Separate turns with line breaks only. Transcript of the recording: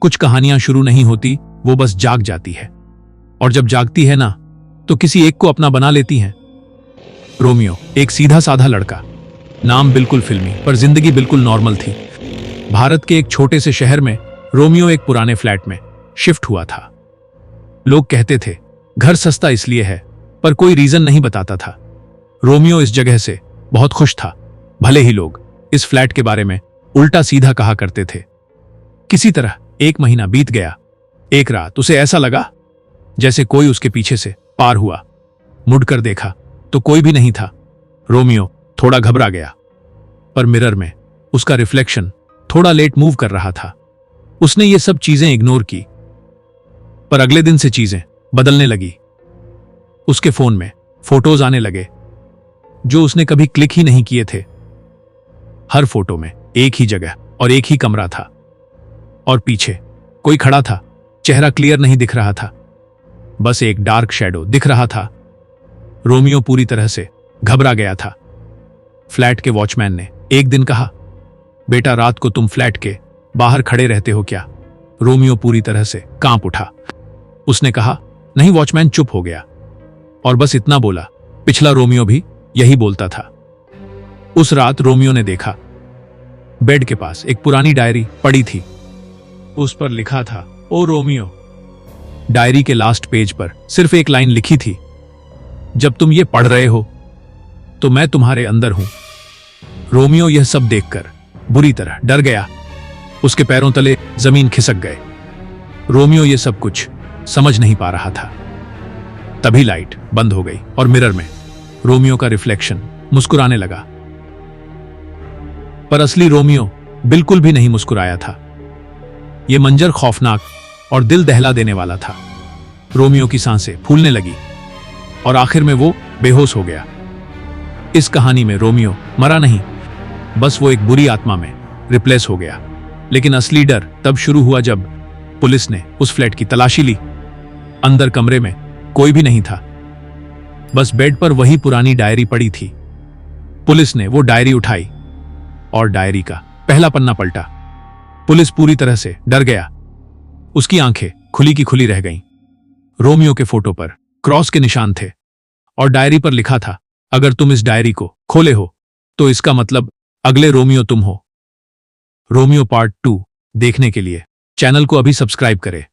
कुछ कहानियां शुरू नहीं होती, वो बस जाग जाती है। और जब जागती है ना, तो किसी एक को अपना बना लेती हैं। रोमियो एक सीधा साधा लड़का, नाम बिल्कुल फिल्मी, पर जिंदगी बिल्कुल नॉर्मल थी। भारत के एक छोटे से शहर में रोमियो एक पुराने फ्लैट में शिफ्ट हुआ था। लोग कहते थे घर सस्ता इसलिए है, पर कोई रीजन नहीं बताता था। रोमियो इस जगह से बहुत खुश था, भले ही लोग इस फ्लैट के बारे में उल्टा सीधा कहा करते थे। किसी तरह 1 महीना बीत गया। एक रात उसे ऐसा लगा जैसे कोई उसके पीछे से पार हुआ। मुड़कर देखा तो कोई भी नहीं था। रोमियो थोड़ा घबरा गया, पर मिरर में उसका रिफ्लेक्शन थोड़ा लेट मूव कर रहा था। उसने ये सब चीजें इग्नोर की, पर अगले दिन से चीजें बदलने लगी। उसके फोन में फोटोज आने लगे जो उसने कभी क्लिक ही नहीं किए थे। हर फोटो में एक ही जगह और एक ही कमरा था, और पीछे कोई खड़ा था। चेहरा क्लियर नहीं दिख रहा था, बस एक डार्क शैडो दिख रहा था। रोमियो पूरी तरह से घबरा गया था। फ्लैट के वॉचमैन ने एक दिन कहा, बेटा रात को तुम फ्लैट के बाहर खड़े रहते हो क्या? रोमियो पूरी तरह से कांप उठा। उसने कहा, नहीं। वॉचमैन चुप हो गया और बस इतना बोला, पिछला रोमियो भी यही बोलता था। उस रात रोमियो ने देखा बेड के पास एक पुरानी डायरी पड़ी थी। उस पर लिखा था, ओ रोमियो। डायरी के लास्ट पेज पर सिर्फ एक लाइन लिखी थी, जब तुम ये पढ़ रहे हो तो मैं तुम्हारे अंदर हूं। रोमियो यह सब देखकर बुरी तरह डर गया। उसके पैरों तले जमीन खिसक गए। रोमियो ये सब कुछ समझ नहीं पा रहा था। तभी लाइट बंद हो गई और मिरर में रोमियो का रिफ्लेक्शन मुस्कुराने लगा। पर असली रोमियो बिल्कुल भी नहीं मुस्कुराया था। यह मंजर खौफनाक और दिल दहला देने वाला था। रोमियो की सांसें फूलने लगी और आखिर में वो बेहोश हो गया। इस कहानी में रोमियो मरा नहीं, बस वो एक बुरी आत्मा में रिप्लेस हो गया। लेकिन असली डर तब शुरू हुआ जब पुलिस ने उस फ्लैट की तलाशी ली। अंदर कमरे में कोई भी नहीं था, बस बेड पर वही पुरानी डायरी पड़ी थी। पुलिस ने वो डायरी उठाई और डायरी का पहला पन्ना पलटा। पुलिस पूरी तरह से डर गया। उसकी आंखें खुली की खुली रह गईं। रोमियो के फोटो पर क्रॉस के निशान थे और डायरी पर लिखा था, अगर तुम इस डायरी को खोले हो तो इसका मतलब अगले रोमियो तुम हो। रोमियो पार्ट 2 देखने के लिए चैनल को अभी सब्सक्राइब करें।